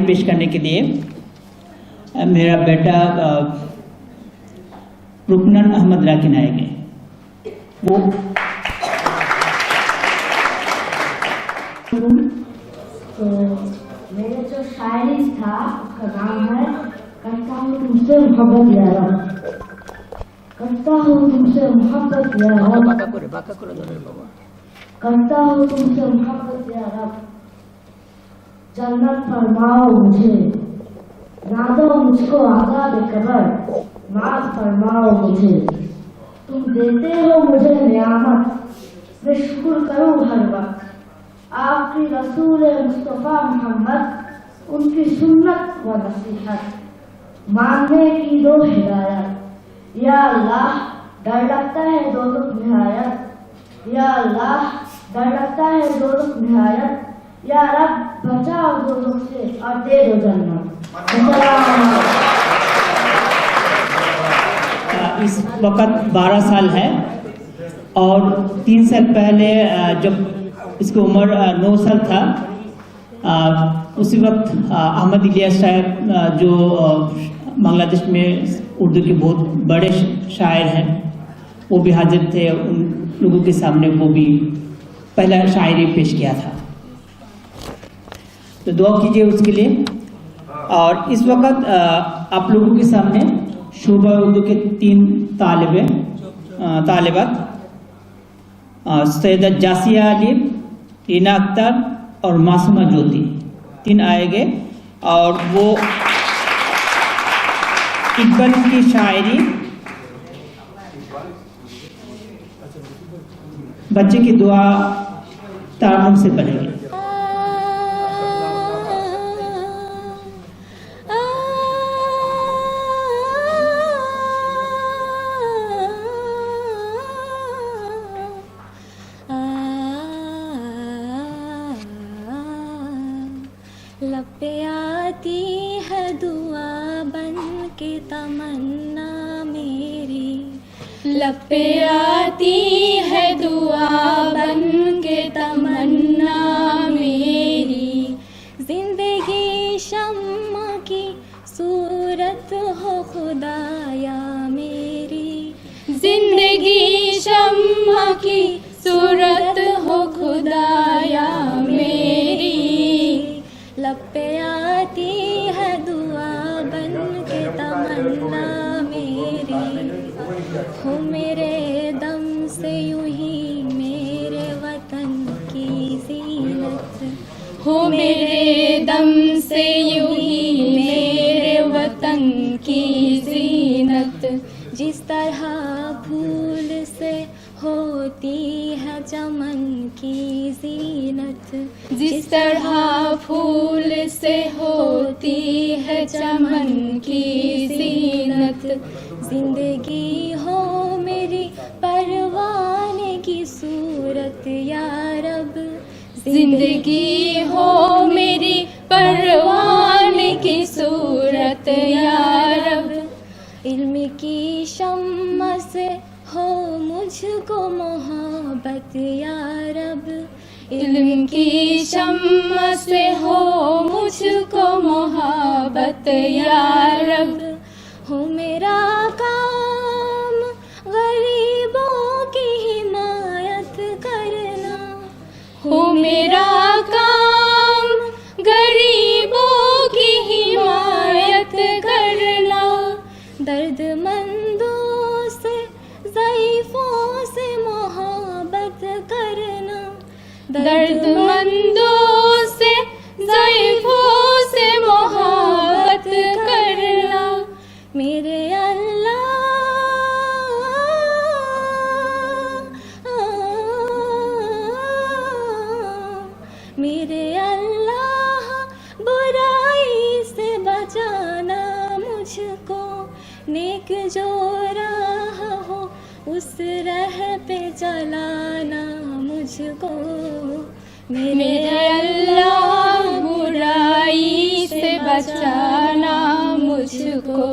पेश करने के लिए मेरा बेटा रुकनन अहमद राकिन आएंगे। वो तो मेरे जो शायरी था उसका नाम है करता हूँ तुमसे मोहब्बत या रब, करता हूँ तुमसे मोहब्बत या रब, करता हूँ तुमसे मोहब्बत या रब, जन्नत फरमाओ मुझे, ना दो मुझको आज़ाद कबर, माफ फरमाओ मुझे। तुम देते हो मुझे नियामत, मैं शुक्र करूँ हर वक्त। आपकी रसूल मुस्तफ़ा मोहम्मद, उनकी सुन्नत व नसीहत, मानने की दो हिदायत। या अल्लाह डर लगता है दोज़ख निहायत, या अल्लाह डर लगता है दोज़ख निहायत, या रब बचाओ दोज़ख से और दे दो जन्नत। इस वक्त 12 साल है और 3 साल पहले जब इसकी उम्र 9 साल था, उसी वक्त अहमद इलियास साहब जो बांग्लादेश में उर्दू के बहुत बड़े शायर हैं, वो भी हाजिर थे। उन लोगों के सामने वो भी पहला शायरी पेश किया था, तो दुआ कीजिए उसके लिए। और इस वक्त आप लोगों के सामने शोभा उर्दू के 3 तालिबात सैयदा जासिया अली, रीना अख्तर और मासूमा ज्योति 3 आएंगे और वो इकबाल की शायरी बच्चे की दुआ तारुन से पढ़ेंगे। लब पे आती है दुआ बन के तमन्ना मेरी, लब पे आती है दुआ बन के तमन्ना मेरी। जिंदगी शम्मा की सूरत हो खुदाया मेरी, जिंदगी शम्मा की सूरत हो खुदाया मेरी। लब पे आती है दुआ बन के तमन्ना मेरी, हो मेरे दम से यूं ही मेरे वतन की ज़ीनत, हो मेरे दम से यूं ही मेरे वतन की ज़ीनत। जिस तरह फूल से होती है चमन की ज़ीनत, जिस तरह फूल से होती है चमन की ज़ीनत। जिंदगी हो मेरी परवाने की सूरत या रब, जिंदगी हो मेरी परवाने की सूरत या रब। इल्म की शम्मा से हो मुझको मोहब्बत या रब, इल्म की शम्मा से हो मुझको मोहब्बत या रब। हो मेरा काम गरीबों की हिमायत करना, हो मेरा काम गरीबों की हिमायत करना। दर्दमंदों से ज़ईफ़ों से मोहब्बत करना, दर्दमंदों से ज़ईफ़ों से मोहब्बत करना। मेरे अल्लाह मेरे अल्लाह बुराई से बचाना मुझको, नेक जो राह हो उस राह पे चलाना मुझको। मेरे अल्लाह बुराई से बचाना मुझको,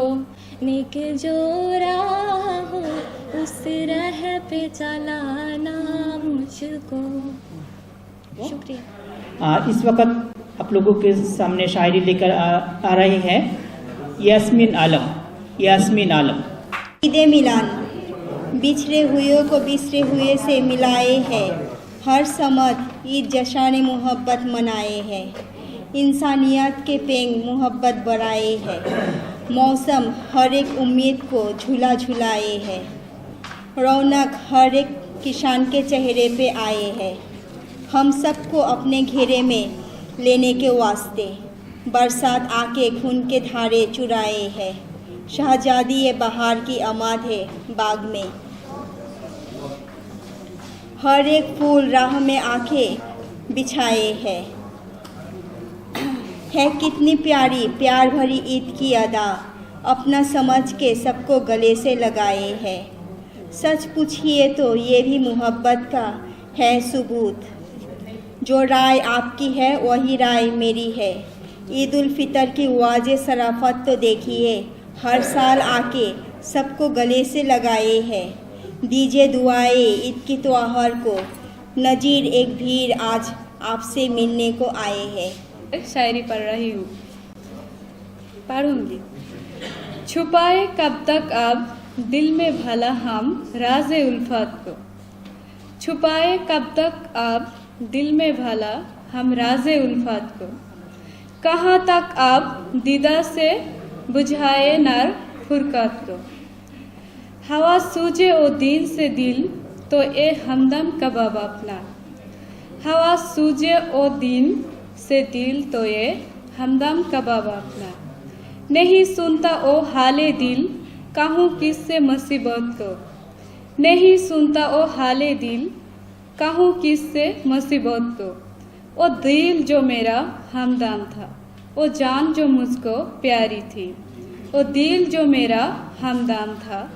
नेक जो राह हो उस राह पे चलाना मुझको। शुक्रिया। इस वक्त आप लोगों के सामने शायरी लेकर आ रही है यास्मीन आलम। ईद मिलान बिछड़े हुए को बिछड़े हुए से मिलाए हैं, हर समत ईद जश्न मोहब्बत मनाए हैं, इंसानियत के पेंग मोहब्बत बढ़ाए हैं, मौसम हर एक उम्मीद को झूला झुलाए हैं, रौनक हर एक किसान के चेहरे पे आए हैं, हम सबको अपने घेरे में लेने के वास्ते बरसात आके खून के धारे चुराए हैं, शहजादी ये बहार की आमाद है बाग में, हर एक फूल राह में आके बिछाए है कितनी प्यारी प्यार भरी ईद की अदा, अपना समझ के सबको गले से लगाए है, सच पूछिए तो ये भी मोहब्बत का है सबूत, जो राय आपकी है वही राय मेरी है, ईद उल फितर की वाज़े शराफत तो देखिए, हर साल आके सबको गले से लगाए है, दीजिए दुआएं ईद की त्योहार को, नज़ीर एक भीड़ आज आपसे मिलने को आए हैं। शायरी पढ़ रही हूँ, पढ़ूंगी। छुपाए कब तक अब दिल में भला हम राज़े उल्फत को, छुपाए कब तक अब दिल में भला हम राज़े उल्फत को, कहाँ तक अब दीदा से बुझाए नर फुरकत को, हवा सूझे ओ दिल से दिल तो ए हमदम कबाब अपना, हवा सूझे ओ दिल से दिल तो ये हमदम कबाब अपना, नहीं सुनता ओ हाले दिल कहूँ किससे मुसीबत को, नहीं सुनता ओ हाले दिल कहूँ किससे मुसीबत को, ओ दिल जो मेरा हमदम था, ओ जान जो मुझको प्यारी थी, ओ दिल जो मेरा हमदम था,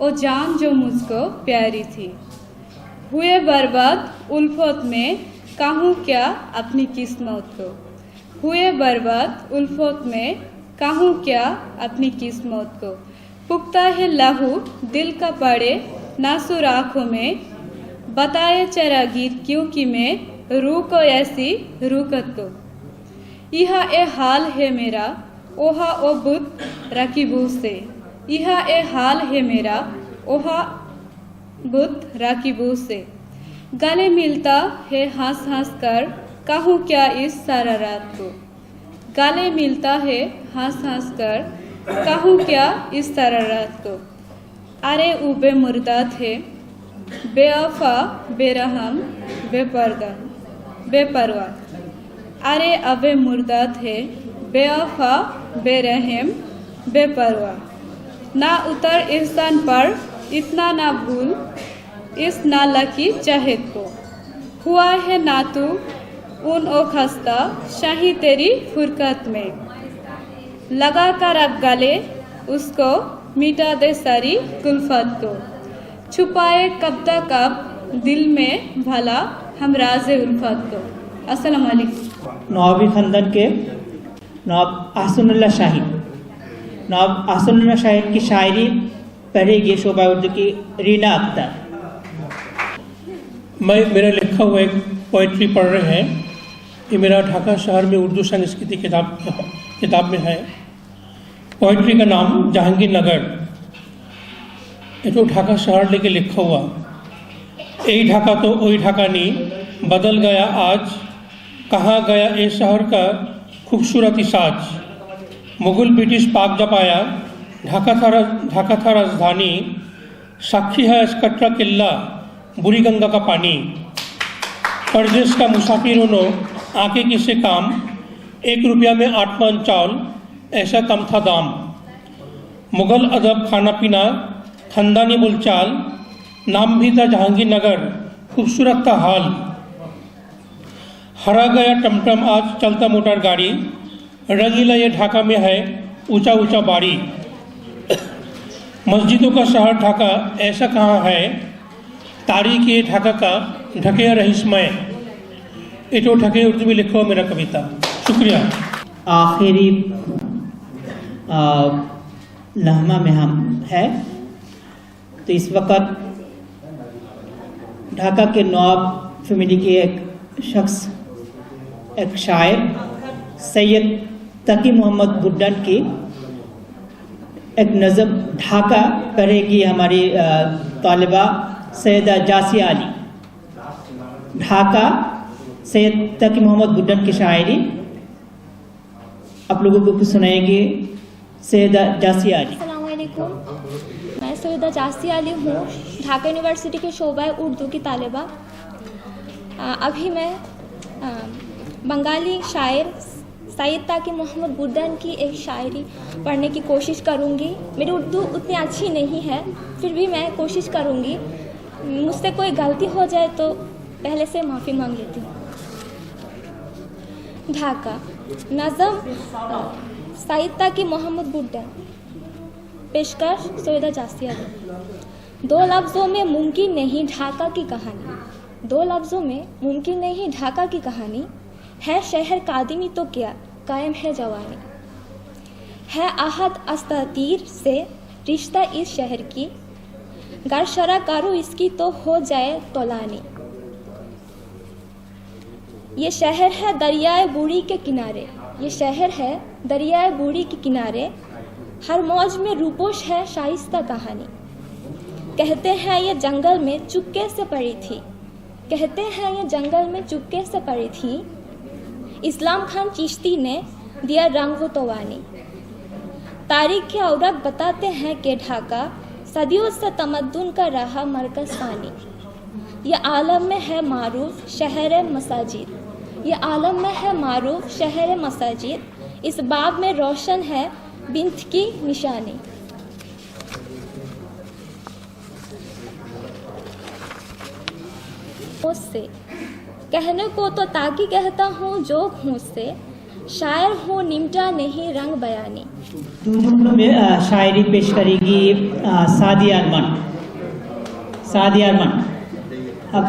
ओ जान जो मुझको प्यारी थी, हुए बर्बाद उल्फत में कहूँ क्या अपनी किस्मत को, हुए बर्बाद उल्फत में कहूँ क्या अपनी किस्मत को, पुख्ता है लहू दिल का पड़े नासुर आँखों में, बताए चरागीर क्योंकि मैं रूह को ऐसी रूकत को, यह ए हाल है मेरा ओहा ओ बुत रकीबू से, यह ए हाल है मेरा ओहा बुत रकीबू से, गले मिलता है हंस हंस कर कहूँ क्या इस सारा रात को, गले मिलता है हंस हंस कर कहूँ क्या इस सारा रात को, अरे उबे मुर्दा थे बेअफा बेरहम बेपर्दा बेपरवाह, अरे अबे मुर्दा थे बेअफा बेरहम बेपरवाह, ना उतर एहसान पर इतना ना भूल इस नाला की चाहत को, हुआ है ना तू उन ओ खस्ता शाही तेरी फुरकत में, लगा कर अब गले उसको मिटा दे सारी कुल्फत को, छुपाए कब तक अब दिल में भला हम राज़े उल्फत को। अस्सलाम वालेकुम। नवाबी खानदान के नवाब अहसनुल्लाह शाहिद की शायरी पढ़ेगी शोभा उर्दू की रीना अख्तर। मेरा लिखा हुआ एक पोइट्री पढ़ रहे हैं, ये मेरा ढाका शहर में उर्दू संस्कृति किताब में है। पोइट्री का नाम जहांगीर नगर। ये तो ढाका शहर लेके लिखा हुआ, यही ढाका तो वही ढाका नहीं, बदल गया आज, कहाँ गया ये शहर का खूबसूरती साज, मुगल ब्रिटिश पाक जब आया, ढाका था राजधानी, साक्षी है कटरा किला बुरी गंगा का पानी, परदेश का मुसाफिर उनो आके किसे काम, 1 रुपया में 8 मन चावल ऐसा कम था दाम, मुगल अदब खाना पीना खानदानी बोलचाल, नाम भी था जहांगीर नगर, खूबसूरत था हाल, हरा गया टमटम आज चलता मोटर गाड़ी, रंगीला ये ढाका में है ऊंचा ऊंचा बाड़ी, मस्जिदों का शहर ढाका ऐसा कहाँ है, तारीख ये ढाका का ढके रहीसमय। ये तो ढके उर्दू में लिखा हुआ मेरा कविता। शुक्रिया। आखिरी लम्हा में हम है, तो इस वक्त ढाका के नवाब फैमिली के एक शख्स एक शायर सैयद तकी मोहम्मद बुड्ढन की एक नज़म ढाका करेगी हमारी तालिबा सैयदा जासिया अली। ढाका सैयद तकी मोहम्मद बुड्ढन की शायरी आप लोगों को सुनाएगी सैयदा जासिया अली। अस्सलाम वालेकुम, मैं सैयदा जासिया अली हूँ, ढाका यूनिवर्सिटी के शोबा उर्दू की तालिबा। अभी मैं बंगाली शायर सैयद तकी मोहम्मद बुड्ढन की एक शायरी पढ़ने की कोशिश करूँगी। मेरी उर्दू उतनी अच्छी नहीं है, फिर भी मैं कोशिश करूँगी। मुझसे कोई गलती हो जाए तो पहले से माफ़ी मांग लेती हूँ। ढाका नज़म सैयद तकी मोहम्मद बुड्ढन, पेशकश सैयदा जासिया अली। दो लफ्ज़ों में मुमकिन नहीं ढाका की कहानी, दो लफ्ज़ों में मुमकिन नहीं ढाका की कहानी। है शहर कादिमी तो क्या कायम है जवानी, है आहद अस्तातीर से रिश्ता इस शहर की, गर शरा करो इसकी तो हो जाए तोलानी। ये शहर है दरियाए बूढ़ी के किनारे, ये शहर है दरियाए बूढ़ी के किनारे। हर मौज में रूपोश है शाइस्ता कहानी। कहते हैं ये जंगल में चुपके से पड़ी थी, कहते हैं ये जंगल में चुपके से पड़ी थी। इस्लाम खान चिश्ती ने दिया रंग वो तवानी। तारीख के औरत बताते हैं कि ढाका सदियों से तमद्दुन का रहा मरकज़ फ़ानी। ये आलम में है मारूफ शहर मसाजिद, ये आलम में है मारूफ शहर मसाजिद। इस बाब में रोशन है बिन्त की निशानी। उससे कहने को तो ताकि कहता हूँ जोग हूँ से, शायर हूँ निमटा नहीं रंग बयानी। जुमलों में शायरी पेश करेगी सादिया अरमान। सादिया अरमान अब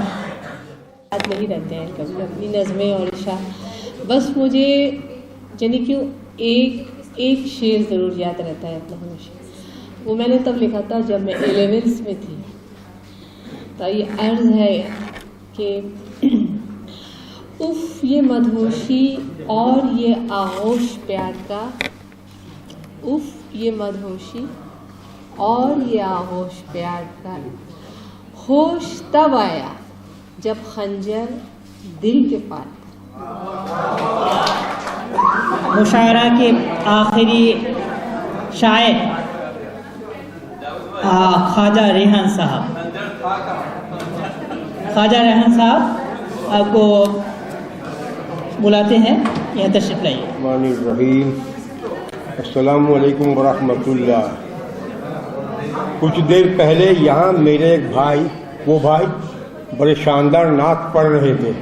याद नहीं रहते हैं कभी अपनी नज़में और इशार। बस मुझे यानी कि एक शेर ज़रूर याद रहता है अपना हमेशा। वो मैंने तब लिखा था जब मैं 11th में थी। तो ये अर्ज़ है कि उफ ये मदहोशी और ये आहोश प्यार का, उफ ये मदहोशी और ये आहोश प्यार का। होश तब आया जब खंजर दिल के पार। मुशायरा के आखिरी शायर ख्वाजा रेहान साहब। ख्वाजा रेहान साहब आपको बुलाते हैं, यह तशरीफ लाइए। रहीम अस्सलामु अलैकुम वरहमतुल्लाह। कुछ देर पहले यहाँ मेरे एक भाई, वो भाई बड़े शानदार नात पढ़ रहे थे,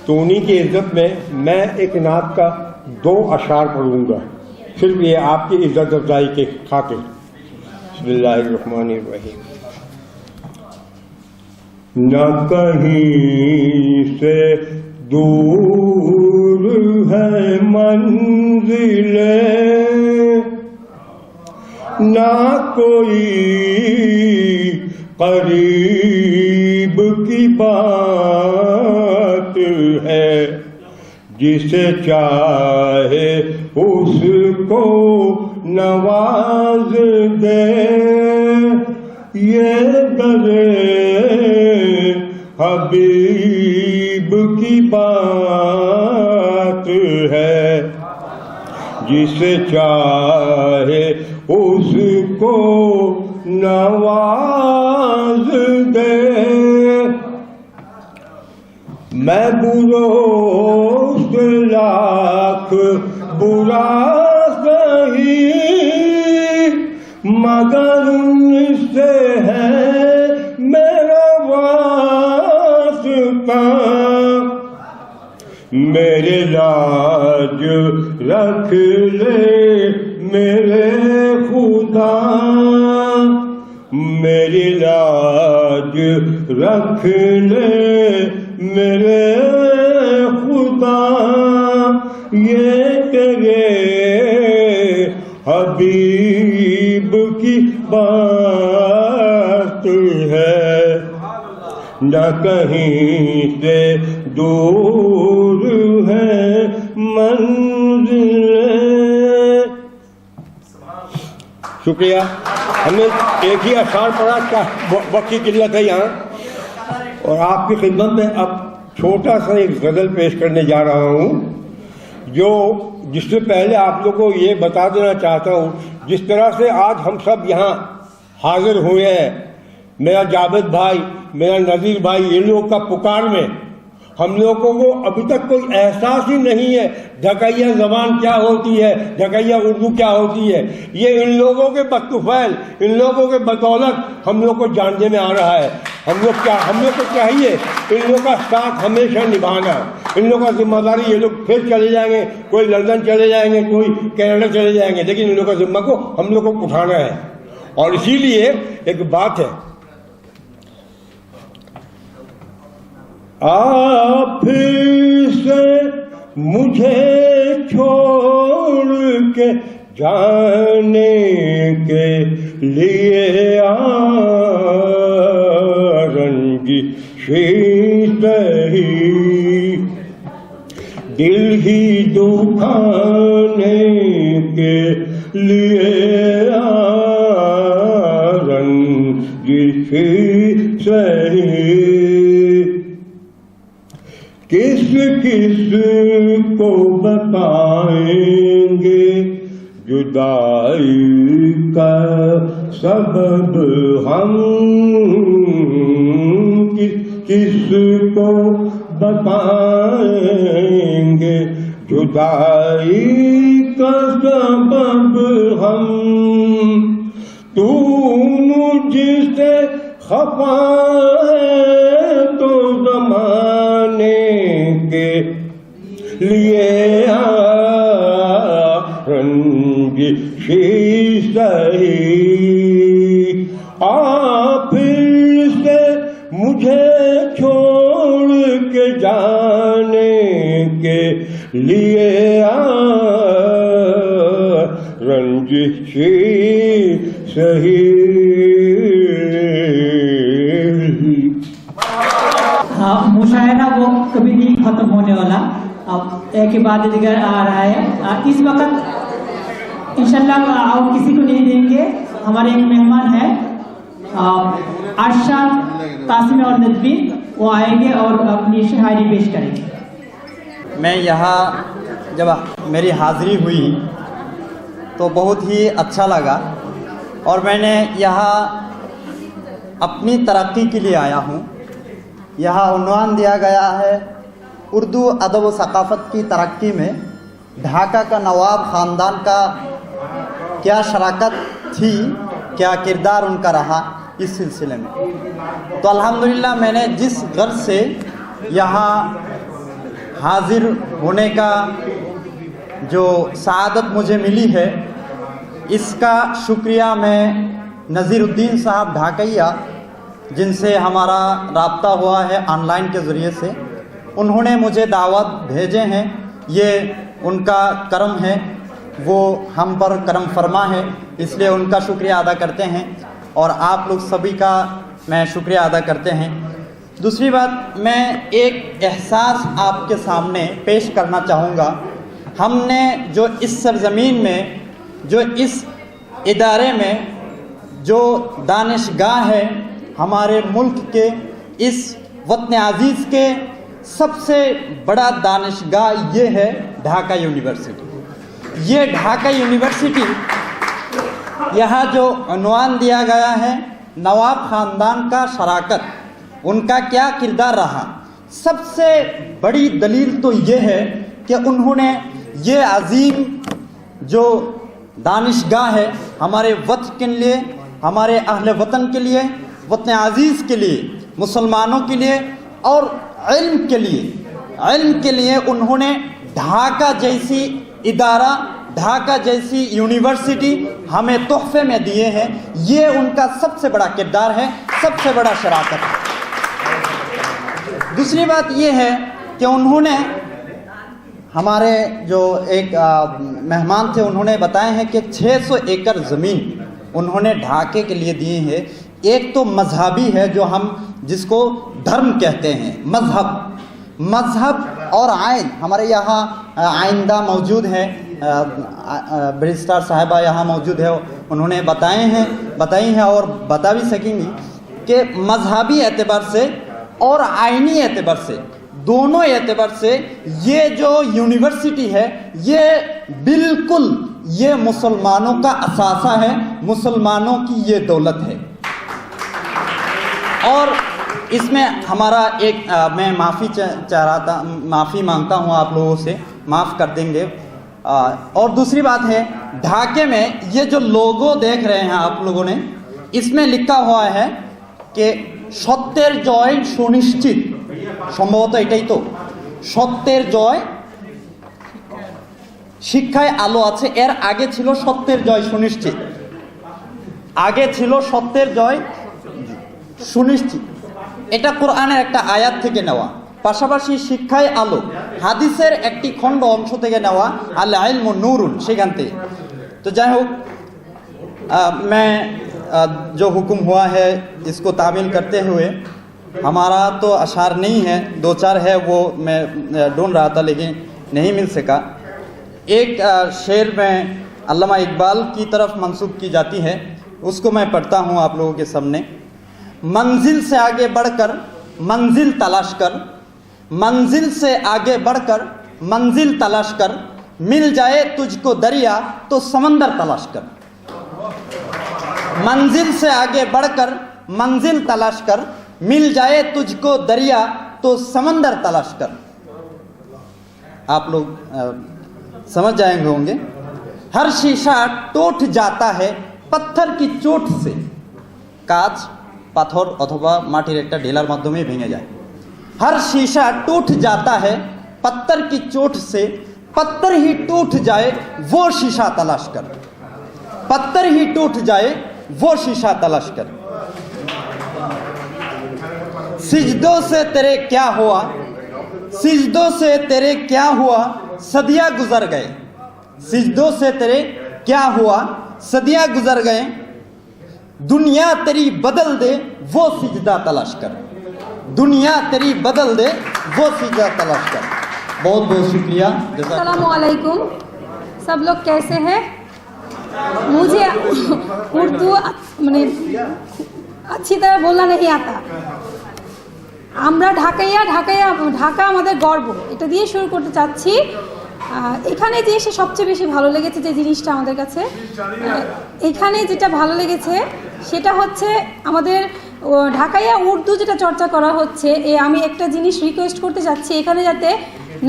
तो उन्हीं की इज्जत में मैं एक नात का 2 अशार पढ़ूंगा, सिर्फ ये आपकी इज्जत अफजाई के खातिर। बिस्मिल्लाहिर्रहमानिर्रहीम। न कहीं से दूर है मंजिले, ना कोई करीब की बात है। जिसे चाहे उसको नवाज दे, ये दरे हबीब की बात है। जिसे चाहे उसको नवाज दे। मैं बुरोस्त लाख बुरा सही, मगर उनसे है मेरा वास्ता। मेरे लाज रख ले मेरे खुदा, मेरी लाज रख ले मेरे खुदा। ये तेरे हबीब की बात है, न कहीं से दूर है शुक्रिया। हमने एक ही अशार पढ़ा, क्या वक्त की किल्लत है यहाँ, और आपकी खिदमत में अब छोटा सा एक गज़ल पेश करने जा रहा हूँ, जो जिससे पहले आप लोगों को ये बता देना चाहता हूँ, जिस तरह से आज हम सब यहाँ हाजिर हुए हैं, मेरा जावेद भाई, मेरा नज़ीर भाई, ये लोग का पुकार में हम लोगों को अभी तक कोई एहसास ही नहीं है ढकैया ज़बान क्या होती है, ढकैया उर्दू क्या होती है। ये इन लोगों के बतुफैल, इन लोगों के बदौलत हम लोग को जानने में आ रहा है। हम लोग को चाहिए इन लोग का साथ हमेशा निभाना। इन लोगों का जिम्मेदारी, ये लोग फिर चले जाएंगे, कोई लंदन चले जाएंगे, कोई कनाडा चले जाएंगे, लेकिन इन लोगों का जिम्मा को हम लोग को उठाना है। और इसीलिए एक बात है, आप फिर से मुझे छोड़ के जाने के लिए रंजिश ही दिल ही दुखाने के लिए रंजिश सही। किस किस को बताएंगे जुदाई का सबब हम, किस को बताएंगे जुदाई का सबब हम। तू मुझसे खफा है तो ज़माने के लिए रंजिश सही। आप फिर से मुझे छोड़ के जाने के लिए रंजिश सही। मुशायरा वो कभी नहीं खत्म होने वाला, अब एक के बाद दिगर आ रहा है। इस वक्त इंशाल्लाह और किसी को नहीं देंगे, हमारे एक मेहमान है अरशद कासिम और नदवी, वो आएंगे और अपनी शायरी पेश करेंगे। मैं यहाँ जब मेरी हाज़िरी हुई तो बहुत ही अच्छा लगा, और मैंने यहाँ अपनी तरक्की के लिए आया हूँ। यहाँ उन्वान दिया गया है उर्दू अदब व सकाफ़त की तरक्की में ढाका का नवाब ख़ानदान का क्या शराकत थी, क्या किरदार उनका रहा इस सिलसिले में। तो अल्हम्दुलिल्लाह मैंने जिस गर्ज से यहाँ हाज़िर होने का जो सआदत मुझे मिली है, इसका शुक्रिया मैं नज़ीरुद्दीन साहब ढाकैया, जिनसे हमारा राब्ता हुआ है ऑनलाइन के ज़रिए से, उन्होंने मुझे दावत भेजे हैं, ये उनका करम है, वो हम पर करम फरमा है, इसलिए उनका शुक्रिया अदा करते हैं और आप लोग सभी का मैं शुक्रिया अदा करते हैं। दूसरी बात, मैं एक एहसास आपके सामने पेश करना चाहूँगा। हमने जो इस सरज़मीन में, जो इस इदारे में जो दानिशगाह है, हमारे मुल्क के इस वतन अज़ीज़ के सबसे बड़ा दानिशगाह ये है ढाका यूनिवर्सिटी। ये ढाका यूनिवर्सिटी, यहाँ जो उन्वान दिया गया है नवाब ख़ानदान का शराकत, उनका क्या किरदार रहा, सबसे बड़ी दलील तो ये है कि उन्होंने ये अजीम जो दानिशगाह है हमारे वतन के लिए, हमारे अहले वतन के लिए, वतन अज़ीज़ के लिए, मुसलमानों के लिए और इल्म के लिए उन्होंने ढाका जैसी इदारा, ढाका जैसी यूनिवर्सिटी हमें तोहफे में दिए हैं। ये उनका सबसे बड़ा किरदार है, सबसे बड़ा शराकत है। दूसरी बात ये है कि उन्होंने हमारे जो एक मेहमान थे, उन्होंने बताए हैं कि 600 एकड़ ज़मीन उन्होंने ढाके के लिए दिए हैं। एक तो मजहबी है, जो हम जिसको धर्म कहते हैं, मजहब और आइन, हमारे यहाँ आइंदा मौजूद है बैरिस्टर साहिबा यहाँ मौजूद है, उन्होंने बताई हैं और बता भी सकेंगी कि मजहबी एतबार से और आइनी एतबार से, दोनों एतबार से ये जो यूनिवर्सिटी है ये बिल्कुल ये मुसलमानों का असासा है, मुसलमानों की ये दौलत है। और इसमें हमारा एक मैं माफ़ी मांगता हूँ आप लोगों से, माफ़ कर देंगे। और दूसरी बात है, ढाके में ये जो लोगो देख रहे हैं आप लोगों ने, इसमें लिखा हुआ है कि सत्येर जय सुनिश्चित, সম্ভবত এটাই তো, সত্যের জয় শিক্ষায় আলো আছে, এর আগে ছিল সত্যের জয় সুনিশ্চিত, আগে ছিল সত্যের জয় সুনিশ্চিত। এটা কোরআনের একটা আয়াত থেকে নেওয়া, পাশাপাশি শিক্ষায় আলো হাদিসের একটি খণ্ড অংশ থেকে নেওয়া, আল ইলমু নূরুন, সেখান থেকে। তো যাই হোক, मैं जो हुक्म हुआ है इसको तामील करते हुए, हमारा तो अशार नहीं है, 2-4 है वो मैं ढूंढ रहा था लेकिन नहीं मिल सका। एक शेर में अल्लामा इकबाल की तरफ मंसूब की जाती है, उसको मैं पढ़ता हूँ आप लोगों के सामने। मंजिल से आगे बढ़कर मंजिल तलाश कर, मंजिल से आगे बढ़कर मंजिल तलाश कर, मिल जाए तुझको दरिया तो समंदर तलाश कर। मंजिल से आगे बढ़कर मंजिल तलाश कर, मिल जाए तुझको दरिया तो समंदर तलाश कर। आप लोग समझ जाएंगे होंगे। हर शीशा टूट जाता है पत्थर की चोट से, कांच पाथर अथवा माटिर एक ढेलार माध्यमे भेंगे जाए। हर शीशा टूट जाता है पत्थर की चोट से, पत्थर ही टूट जाए वो शीशा तलाश कर, पत्थर ही टूट जाए वो शीशा तलाश कर। सिजदों से तेरे क्या हुआ, सिजदों से तेरे क्या हुआ, सदियां गुजर गए, सिजदों से तेरे क्या हुआ, सदियां गुजर गए, दुनिया तेरी बदल दे वो सिजदा तलाश कर, दुनिया तेरी बदल दे वो सिजदा तलाश कर। बहुत बहुत शुक्रिया। अस्सलामु अलैकुम, सब लोग कैसे हैं? मुझे उर्दू মানে अच्छी तरह बोलना नहीं आता। আমরা ঢাকা আমাদের গর্ব, এটা দিয়ে শুরু করতে চাচ্ছি। এখানে যে এসে সবচেয়ে বেশি ভালো লেগেছে যে জিনিসটা আমাদের কাছে, এখানে যেটা ভালো লেগেছে সেটা হচ্ছে আমাদের ঢাকাইয়া উর্দু যেটা চর্চা করা হচ্ছে। আমি একটা জিনিস রিকোয়েস্ট করতে চাচ্ছি, এখানে যাতে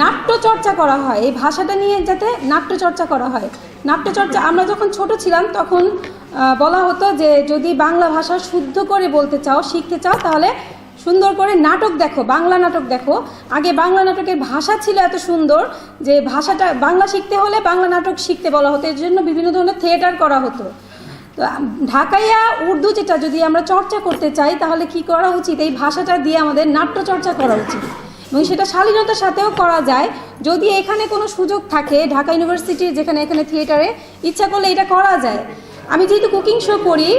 নাট্য চর্চা করা হয়, এই ভাষাটা নিয়ে যাতে নাট্য চর্চা করা হয়। নাট্য চর্চা আমরা যখন ছোট ছিলাম তখন বলা হতো যে যদি বাংলা ভাষা শুদ্ধ করে বলতে চাও, শিখতে চাও, তাহলে সুন্দর করে নাটক দেখো, বাংলা নাটক দেখো। আগে বাংলা নাটকের ভাষা ছিল এত সুন্দর যে ভাষাটা বাংলা শিখতে হলে বাংলা নাটক শিখতে বলা হতো, এর জন্য বিভিন্ন ধরনের থিয়েটার করা হতো। তো ঢাকাইয়া উর্দু যেটা যদি আমরা চর্চা করতে চাই তাহলে কি করা উচিত, এই ভাষাটা দিয়ে আমাদের নাট্য চর্চা করা উচিত এবং সেটা শালীনতার সাথেও করা যায়। যদি এখানে কোনো সুযোগ থাকে, ঢাকা ইউনিভার্সিটির যেখানে এখানে থিয়েটারে ইচ্ছা করলে এটা করা যায়। আমি যেহেতু কুকিং শো করি,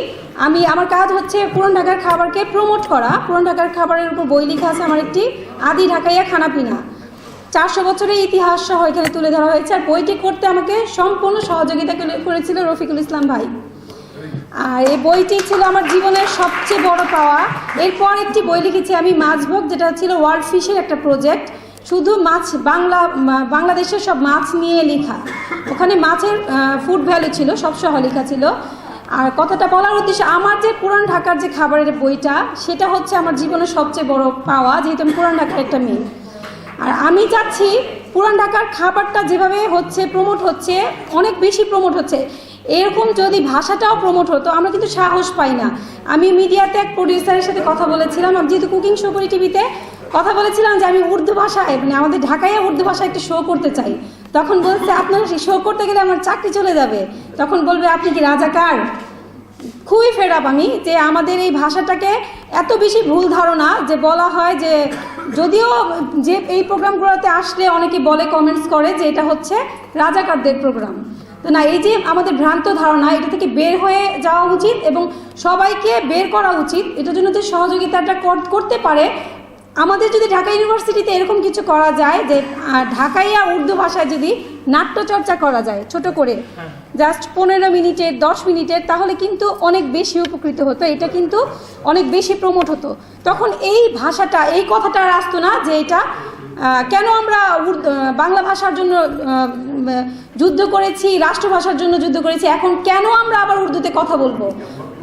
আমার কাজ হচ্ছে পুরান ঢাকার খাবারকে প্রমোট করা। পুরান ঢাকার খাবারের উপর বই লেখা আছে আমার একটি, আদি ঢাকাইয়া খানাপিনা, 400 বছরের ইতিহাস সহ এখানে তুলে ধরা হয়েছে। আর বইটি করতে আমাকে সম্পূর্ণ সহযোগিতা করেছিল রফিকুল ইসলাম ভাই। আর এই বইটি ছিল আমার জীবনের সবচেয়ে বড় পাওয়া। এরপর একটি বই লিখেছি আমি, মাছভোগ, যেটা ছিল ওয়ার্ল্ড ফিশের একটা প্রজেক্ট, শুধু মাছ, বাংলাদেশের সব মাছ নিয়ে লেখা। ওখানে মাছের ফুড ভ্যালু ছিল, সব সহ লেখা ছিল। আর কথাটা বলার উদ্দেশ্য, আমার যে পুরান ঢাকার যে খাবারের বইটা, সেটা হচ্ছে আমার জীবনের সবচেয়ে বড় পাওয়া, যেহেতু আমি পুরান ঢাকার একটা মেয়ে। আর আমি চাচ্ছি পুরান ঢাকার খাবারটা যেভাবে হচ্ছে, প্রমোট হচ্ছে, অনেক বেশি প্রমোট হচ্ছে, এরকম যদি ভাষাটাও প্রমোট হতো। আমরা কিন্তু সাহস পাই না। আমি মিডিয়াতে এক প্রডিউসারের সাথে কথা বলেছিলাম, আমি যেহেতু কুকিং শো করি টিভিতে, কথা বলেছিলাম যে আমি উর্দু ভাষায়, মানে আমাদের ঢাকায় উর্দু ভাষায় একটা শো করতে চাই। তখন বলছে আপনার শো করতে গেলে আমার চাকরি চলে যাবে, তখন বলবে আপনি কি রাজাকার। খুবই ফেড আপ আমি যে আমাদের এই ভাষাটাকে এত বেশি ভুল ধারণা, যে বলা হয় যে, যদিও যে এই প্রোগ্রামগুলোতে আসলে অনেকে বলে, কমেন্টস করে যে এটা হচ্ছে রাজাকারদের প্রোগ্রাম। তো না, এই যে আমাদের ভ্রান্ত ধারণা, এটা থেকে বের হয়ে যাওয়া উচিত এবং সবাইকে বের করা উচিত। এটার জন্য যে সহযোগিতাটা করতে পারে আমাদের যদি ঢাকা ইউনিভার্সিটিতে এরকম কিছু করা যায় যে ঢাকাইয়া উর্দু ভাষায় যদি নাট্যচর্চা করা যায় ছোট করে জাস্ট 15 মিনিটের 10 মিনিটের, তাহলে কিন্তু অনেক বেশি উপকৃত হতো, এটা কিন্তু অনেক বেশি প্রমোট হতো। তখন এই ভাষাটা, এই কথাটা আর আসতো না যে এটা কেন আমরা বাংলা ভাষার জন্য যুদ্ধ করেছি, রাষ্ট্রভাষার জন্য যুদ্ধ করেছি, এখন কেন আমরা আবার উর্দুতে কথা বলবো?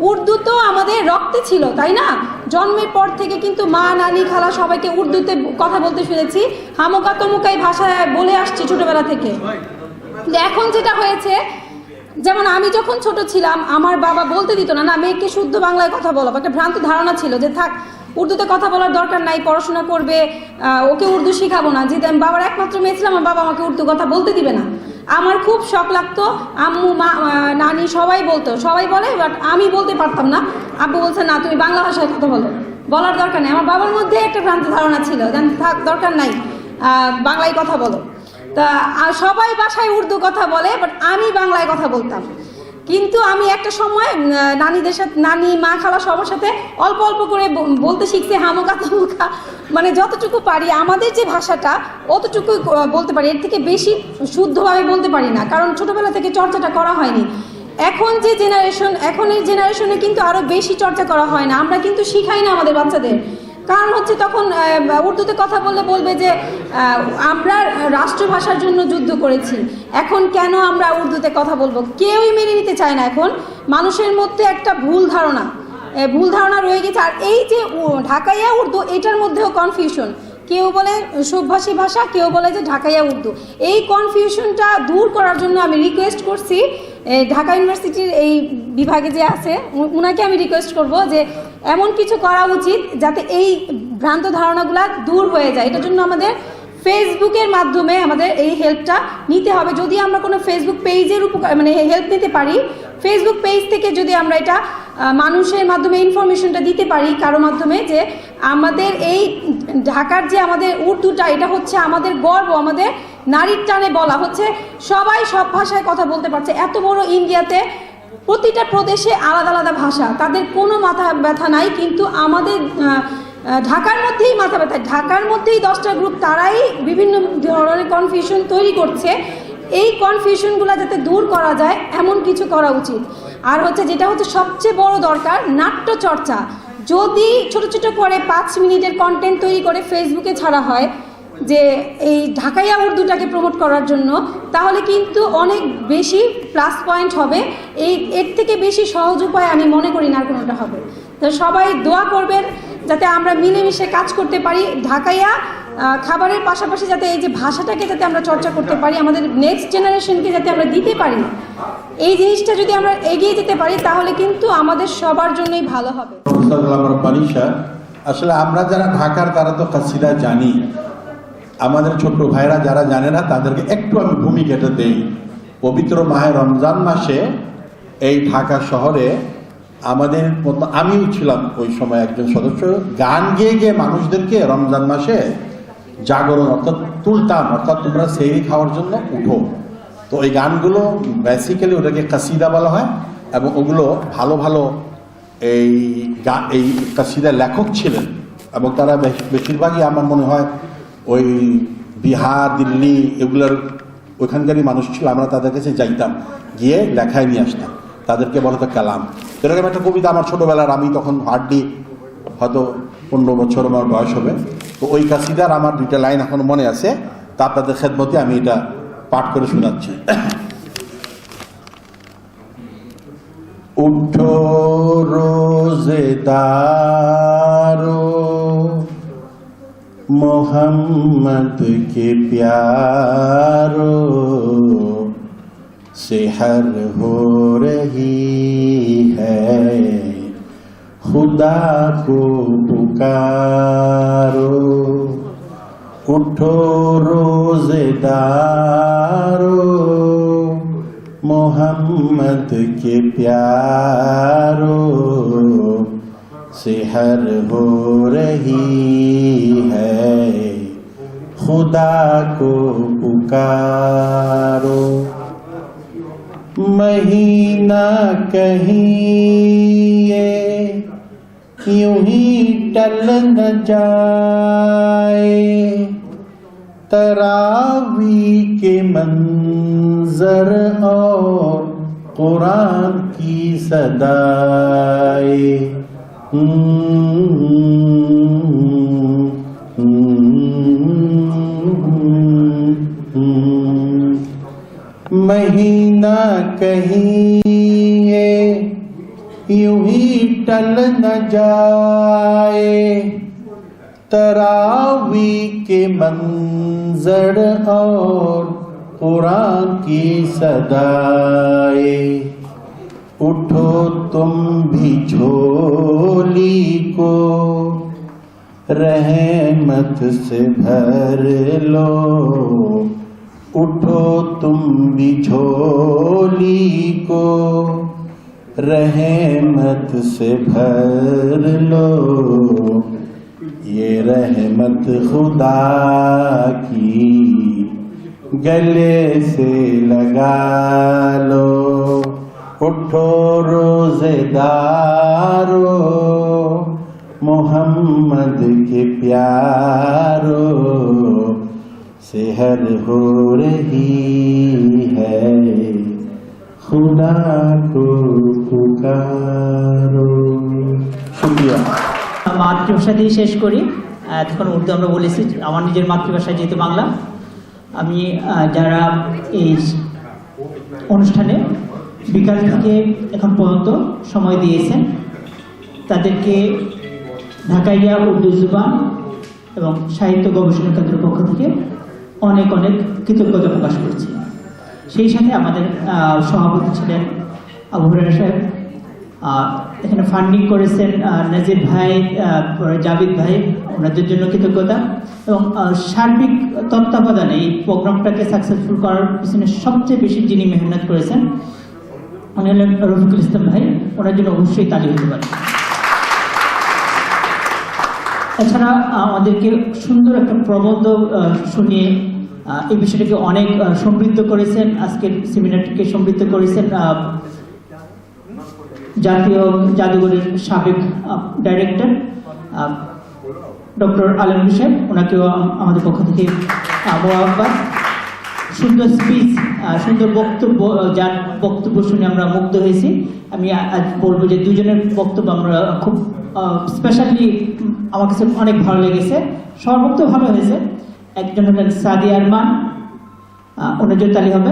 উর্দু তো আমাদের রক্তে ছিল, তাই না? জন্মের পর থেকে কিন্তু মা, নানি, খালা সবাইকে উর্দুতে কথা বলতে শুনেছি, হামুকা তমুকাই ভাষায় বলে আসছি ছোটবেলা থেকে। এখন যেটা হয়েছে, যেমন আমি যখন ছোট ছিলাম আমার বাবা বলতে দিত না, না মেয়েকে শুদ্ধ বাংলায় কথা বলো, একটা ভ্রান্ত ধারণা ছিল যে থাক উর্দুতে কথা বলার দরকার নাই, পড়াশোনা করবে, ওকে উর্দু শিখাবো না। যেহেতু আমি বাবার একমাত্র মেয়ে ছিলাম, আমার বাবা আমাকে উর্দু কথা বলতে দিবে না। আমার খুব শখ লাগতো, আম্মু, মা, নানি সবাই বলতো, সবাই বলে, বাট আমি বলতে পারতাম না। আব্বু বলছে না তুমি বাংলা ভাষায় কথা বলো, বলার দরকার নেই। আমার বাবার মধ্যে একটা ভ্রান্ত ধারণা ছিল, থাক দরকার নাই, বাংলায় কথা বলো। তা সবাই বাসায় উর্দু কথা বলে, বাট আমি বাংলায় কথা বলতাম। কিন্তু আমি একটা সময় নানিদের সাথে, নানি, মা, খালা সবার সাথে অল্প অল্প করে বলতে শিখছি, হামুকা তমুকা, মানে যতটুকু পারি আমাদের যে ভাষাটা অতটুকু বলতে পারি, এর থেকে বেশি শুদ্ধভাবে বলতে পারি না, কারণ ছোটবেলা থেকে চর্চাটা করা হয়নি। এখন যে জেনারেশন, এখন এই জেনারেশনে কিন্তু আরও বেশি চর্চা করা হয় না, আমরা কিন্তু শিখাই না আমাদের বাচ্চাদের। কারণ হচ্ছে তখন উর্দুতে কথা বললে বলবে যে আমরা রাষ্ট্রভাষার জন্য যুদ্ধ করেছি, এখন কেন আমরা উর্দুতে কথা বলবো? কেউই মেনে নিতে চায় না। এখন মানুষের মধ্যে একটা ভুল ধারণা রয়ে গেছে। আর এই যে ঢাকাইয়া উর্দু, এটার মধ্যেও কনফিউশন, কেউ বলে সুভাষী ভাষা, কেউ বলে যে ঢাকাইয়া উর্দু। এই কনফিউশনটা দূর করার জন্য আমি রিকোয়েস্ট করছি ঢাকা ইউনিভার্সিটির এই বিভাগে যে আছে উনাকে আমি রিকোয়েস্ট করব যে এমন কিছু করা উচিত যাতে এই ভ্রান্ত ধারণাগুলো দূর হয়ে যায়। এটার জন্য আমাদের ফেসবুকের মাধ্যমে আমাদের এই হেল্পটা নিতে হবে। যদি আমরা কোনো ফেসবুক পেজের মানে হেল্প নিতে পারি, ফেসবুক পেজ থেকে যদি আমরা এটা মানুষের মাধ্যমে ইনফরমেশনটা দিতে পারি কারো মাধ্যমে, যে আমাদের এই ঢাকার যে আমাদের উর্দুটা, এটা হচ্ছে আমাদের গর্ব, আমাদের নারীর টানে বলা হচ্ছে, সবাই সব ভাষায় কথা বলতে পারছে। এত বড় ইন্ডিয়াতে প্রতিটা প্রদেশে আলাদা আলাদা ভাষা, তাদের কোনো মাথা ব্যথা নাই, কিন্তু আমাদের ঢাকার মধ্যেই মাথা ব্যথা। ঢাকার মধ্যেই 10টা গ্রুপ, তারাই বিভিন্ন ধরনের কনফিউশন তৈরি করছে। এই কনফিউশনগুলো যাতে দূর করা যায় এমন কিছু করা উচিত। আর হচ্ছে যেটা হচ্ছে সবচেয়ে বড় দরকার, নাট্যচর্চা। যদি ছোট ছোট করে 5 মিনিটের কন্টেন্ট তৈরি করে ফেসবুকে ছাড়া হয় যে এই ঢাকাইয়া উর্দুটাকে প্রমোট করার জন্য, তাহলে কিন্তু অনেক বেশি প্লাস পয়েন্ট হবে। এর থেকে বেশি সহজ উপায় আমি মনে করি না আর কোনোটা হবে। তো সবাই দোয়া করবেন যাতে আমরা মিলেমিশে কাজ করতে পারি, ঢাকাইয়া খাবারের পাশাপাশি যাতে এই যে ভাষাটাকে যাতে আমরা চর্চা করতে পারি, আমাদের নেক্সট জেনারেশনকে যাতে আমরা দিতে পারি। এই জিনিসটা যদি আমরা এগিয়ে যেতে পারি তাহলে কিন্তু আমাদের সবার জন্যই ভালো হবে। আসলে আমরা যারা ঢাকার তারা তো কাসিদা জানি, আমাদের ছোট ভাইরা যারা জানে না তাদেরকে একটু আমি ভূমিকাটা দেই। পবিত্র মাহে রমজান মাসে এই ঢাকা শহরে আমাদের মতো, আমিও ছিলাম ওই সময় একজন সদস্য, গান গেয়ে গিয়ে মানুষদেরকে রমজান মাসে জাগরণ অর্থাৎ তুলতাম, অর্থাৎ তোমরা সেহরি খাওয়ার জন্য উঠো। তো এই গানগুলো বেসিক্যালি ওটাকে কাসিদা বলা হয়, এবং ওগুলো ভালো ভালো এই কাসিদার লেখক ছিলেন, এবং তারা বেশিরভাগই আমার মনে হয় ওই বিহার, দিল্লি এগুলোর ওইখানকারই মানুষ ছিল। আমরা তাদের কাছে যাইতাম, গিয়ে লেখায় নিয়ে আসতাম, তাদেরকে বলা হতো কালাম। এরকম একটা কবিতা আমার ছোটোবেলার, আমি তখন হার্ডলি হয়তো 15 বছর আমার বয়স হবে। তো ওই কাসিদার আমার 2টা লাইন এখনো মনে আছে, তা আপনাদের খেদমতে আমি এটা পাঠ করে শোনাচ্ছি। উঠো রোজেদারো मोहम्मद के प्यारो, सेहर हो रही है, खुदा को पुकारो। उठो रोजेदारो मोहम्मद के प्यारो, सेहर हो रही है, खुदा को पुकारो। महीना कहीं ये यूं ही टल न जाए, तरावी के मंजर और कुरान की सदाए। महीना कहीं है यूं ही टल न जाए, तरावी के मंजर और कुरान की सदाए। उठो तुम भी झोली को रहमत से भर लो, उठो तुम भी झोली को रहमत से भर लो। ये रहमत खुदा की गले से लगा लो। उठो रोजेदारो मोहम्मद के प्यारो, सेहर हो रही है खुदा को पुकारो। शुक्रिया। মাতৃভাষা দিয়ে শেষ করি। এতক্ষণ উর্দু আমরা বলেছি, আমার নিজের মাতৃভাষা যেহেতু বাংলা। আমি যারা এই অনুষ্ঠানে বিকাল থেকে এখন পর্যন্ত সময় দিয়েছেন তাদেরকে ঢাকাইয়া উর্দু জুবান এবং সাহিত্য গবেষণা কেন্দ্রের পক্ষ থেকে অনেক অনেক কৃতজ্ঞতা প্রকাশ করছি। সেই সাথে আমাদের সভাপতি ছিলেন আবু হুরায়রা সাহেব, এখানে ফান্ডিং করেছেন নাজির ভাই, জাবিদ ভাই, ওনাদের জন্য কৃতজ্ঞতা। এবং সার্বিক তত্ত্বাবধানে এই প্রোগ্রামটাকে সাকসেসফুল করার পিছনে সবচেয়ে বেশি যিনি মেহনত করেছেন উনি হলেন রফিকুল ইসলাম ভাই, ওনার জন্য অবশ্যই তালি হতে পারে। এছাড়া আমাদেরকে সুন্দর একটা প্রবন্ধ শুনিয়ে এই বিষয়টাকে অনেক সমৃদ্ধ করেছেন, আজকের সেমিনারটিকে সমৃদ্ধ করেছেন জাতীয় জাদুঘরের সাবেক ডাইরেক্টর ডক্টর আলমগীর সাহেব, ওনাকেও আমাদের পক্ষ থেকে মোবারকবাদ। সুন্দর স্পিচ, সুন্দর বক্তব্য, যার বক্তব্য শুনে আমরা মুগ্ধ হয়েছি। আমি আজ বলবো যে দুজনের বক্তব্য আমরা খুব স্পেশালি আমার কাছে অনেক ভালো লেগেছে। সবার বক্তব্য ভালো হয়েছে। একজন হলেন সাদিয়া আরমান, ওনার জন্য তালি হবে।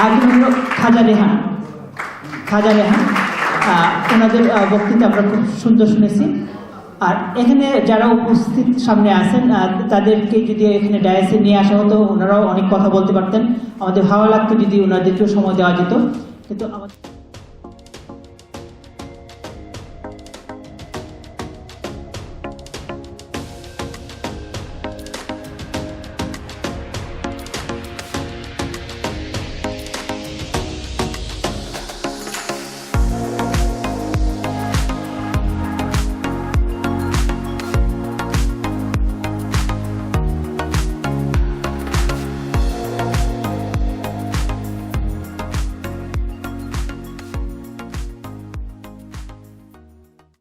আরেকজন হল খাজা রেহান, ওনাদের বক্তৃতা আমরা খুব সুন্দর শুনেছি। আর এখানে যারা উপস্থিত সামনে আছেন তাদেরকে যদি এখানে ডায়াসে নিয়ে আসা হতো, ওনারাও অনেক কথা বলতে পারতেন। আমাদের ভালো লাগতো যদি ওনাদেরকেও সময় দেওয়া যেত, কিন্তু আমাদের